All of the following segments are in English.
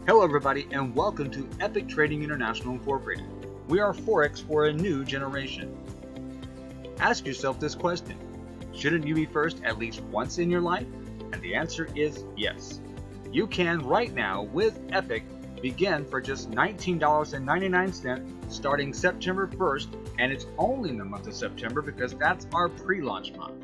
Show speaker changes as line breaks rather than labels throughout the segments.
Hello everybody and welcome to Epic Trading International Incorporated. We are Forex for a new generation. Ask yourself this question: shouldn't you be first at least once in your life? And the answer is yes. You can right now with Epic begin for just $19.99 starting September 1st, and it's only in the month of September because that's our pre-launch month.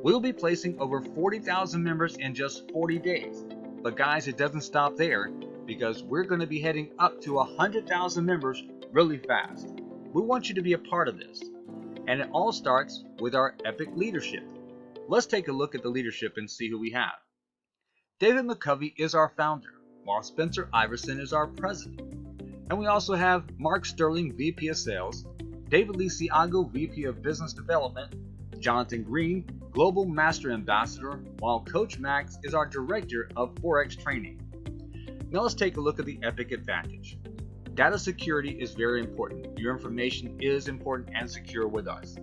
We'll be placing over 40,000 members in just 40 days. But guys, it doesn't stop there, because we're going to be heading up to 100,000 members really fast. We want you to be a part of this. And it all starts with our Epic leadership. Let's take a look at the leadership and see who we have. David McCovey is our founder, while Spencer Iverson is our president. And we also have Mark Sterling, VP of Sales, David Lisiago, VP of Business Development, Jonathan Green, Global Master Ambassador, while Coach Max is our Director of Forex Training. Now let's take a look at the Epic advantage. Data security is very important. Your information is important and secure with us.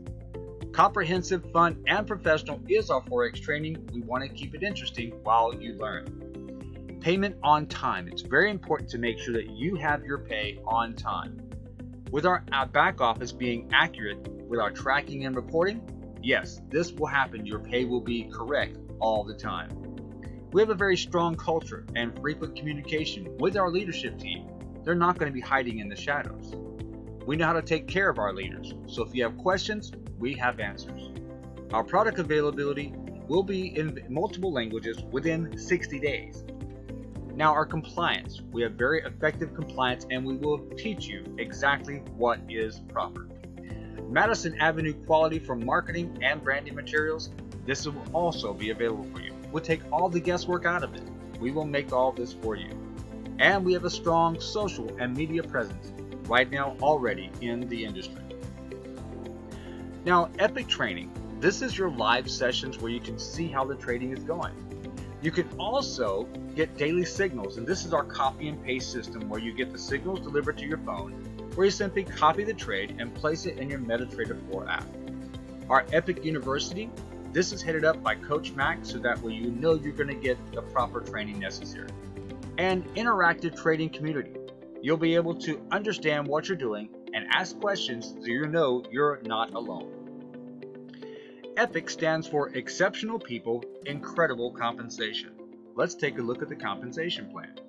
Comprehensive, fun, and professional is our Forex training. We want to keep it interesting while you learn. Payment on time. It's very important to make sure that you have your pay on time. With our back office being accurate with our tracking and reporting, yes, this will happen. Your pay will be correct all the time. We have a very strong culture and frequent communication with our leadership team. They're not going to be hiding in the shadows. We know how to take care of our leaders, so if you have questions, we have answers. Our product availability will be in multiple languages within 60 days. Now our compliance, we have very effective compliance and we will teach you exactly what is proper. Madison Avenue quality for marketing and branding materials, this will also be available for you. We'll take all the guesswork out of it. We will make all this for you. And we have a strong social and media presence right now already in the industry. Now, Epic Training. This is your live sessions where you can see how the trading is going. You can also get daily signals, and this is our copy and paste system where you get the signals delivered to your phone, where you simply copy the trade and place it in your MetaTrader 4 app. Our Epic University. This is headed up by Coach Max, so that way you know you're going to get the proper training necessary. And interactive trading community. You'll be able to understand what you're doing and ask questions so you know you're not alone. EPIC stands for Exceptional People, Incredible Compensation. Let's take a look at the compensation plan.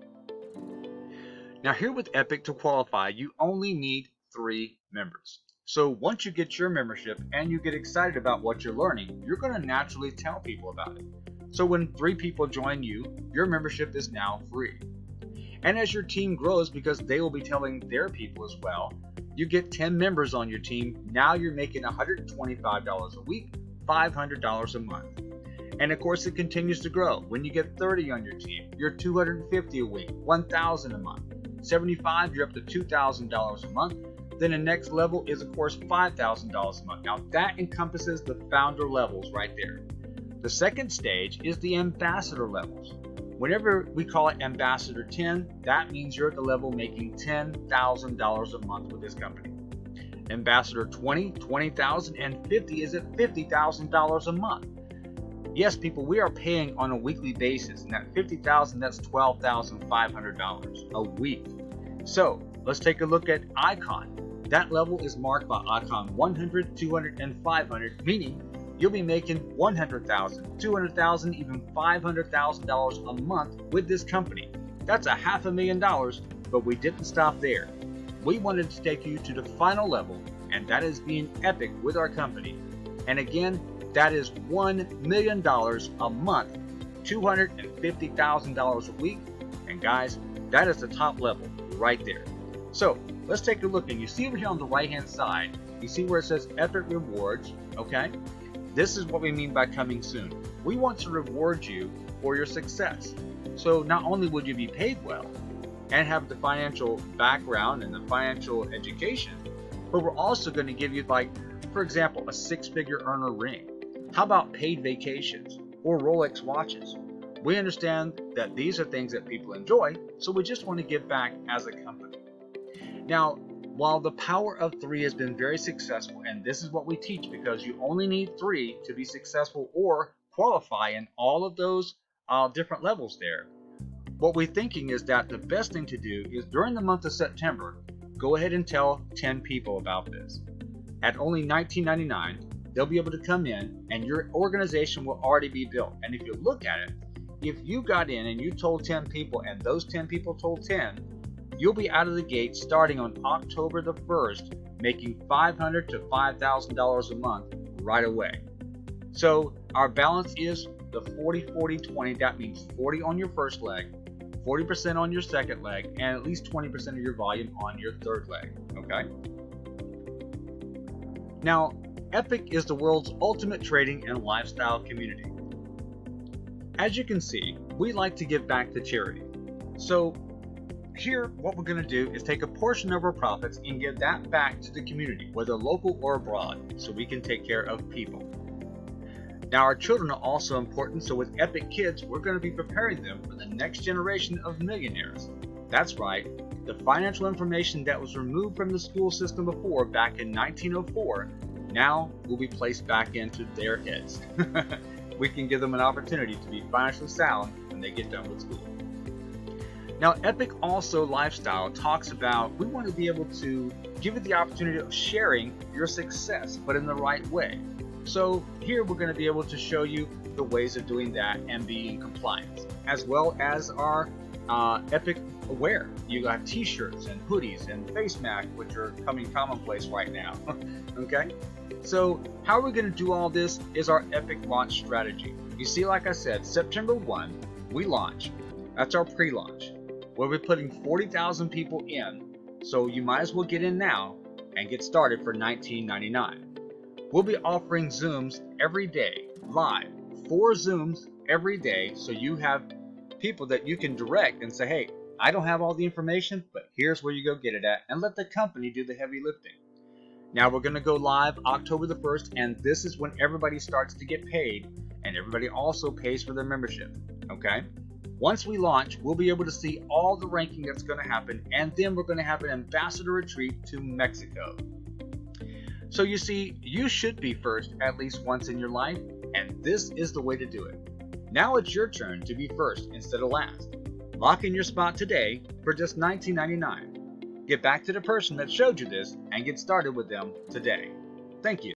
Now here with EPIC, to qualify, you only need 3 members. So once you get your membership and you get excited about what you're learning, you're going to naturally tell people about it. So when 3 people join you, your membership is now free. And as your team grows, because they will be telling their people as well, you get 10 members on your team. Now you're making $125 a week, $500 a month. And of course it continues to grow. When you get 30 on your team, you're $250 a week, $1,000 a month. 75, you're up to $2,000 a month. Then the next level is, of course, $5,000 a month. Now that encompasses the founder levels right there. The second stage is the ambassador levels. Whenever we call it ambassador 10, that means you're at the level making $10,000 a month with this company. Ambassador 20, $20,000, and 50 is at $50,000 a month. Yes, people, we are paying on a weekly basis, and that $50,000, that's $12,500 a week. So let's take a look at Icon. That level is marked by Icon 100, 200, and 500, meaning you'll be making $100,000, $200,000, even $500,000 a month with this company. That's $500,000, but we didn't stop there. We wanted to take you to the final level, and that is being Epic with our company. And again, that is $1 million a month, $250,000 a week. And guys, that is the top level right there. So let's take a look, and you see over here on the right hand side, you see where it says Epic Rewards, okay? This is what we mean by coming soon. We want to reward you for your success. So not only would you be paid well and have the financial background and the financial education, but we're also going to give you, like, for example, a 6-figure earner ring. How about paid vacations or Rolex watches? We understand that these are things that people enjoy, so we just want to give back as a company. Now, while the power of 3 has been very successful, and this is what we teach because you only need 3 to be successful or qualify in all of those different levels there, what we're thinking is that the best thing to do is during the month of September, go ahead and tell 10 people about this. At only $19.99, they'll be able to come in and your organization will already be built. And if you look at it, if you got in and you told 10 people and those 10 people told 10, you'll be out of the gate starting on October the 1st, making $500 to $5,000 a month right away. So our balance is the 40-40-20. That means 40 on your first leg, 40% on your second leg, and at least 20% of your volume on your third leg, okay? Now, Epic is the world's ultimate trading and lifestyle community. As you can see, we like to give back to charity. So here, what we're going to do is take a portion of our profits and give that back to the community, whether local or abroad, so we can take care of people. Now, our children are also important, so with Epic Kids, we're going to be preparing them for the next generation of millionaires. That's right, the financial information that was removed from the school system before, back in 1904, now will be placed back into their heads. We can give them an opportunity to be financially sound when they get done with school. Now, Epic also Lifestyle talks about we want to be able to give you the opportunity of sharing your success, but in the right way. So here we're going to be able to show you the ways of doing that and be in compliance, as well as our Epic wear. You got t-shirts and hoodies and face masks, which are coming commonplace right now. Okay, so how we're going to do all this is our Epic launch strategy. You see, like I said, September 1, we launch. That's our pre-launch. We'll be putting 40,000 people in, so you might as well get in now and get started for $19.99. We'll be offering Zooms every day, live, 4 Zooms every day, so you have people that you can direct and say, hey, I don't have all the information, but here's where you go get it at, and let the company do the heavy lifting. Now we're going to go live October the 1st, and this is when everybody starts to get paid, and everybody also pays for their membership, okay? Once we launch, we'll be able to see all the ranking that's going to happen, and then we're going to have an ambassador retreat to Mexico. So you see, you should be first at least once in your life, and this is the way to do it. Now it's your turn to be first instead of last. Lock in your spot today for just $19.99. Get back to the person that showed you this and get started with them today. Thank you.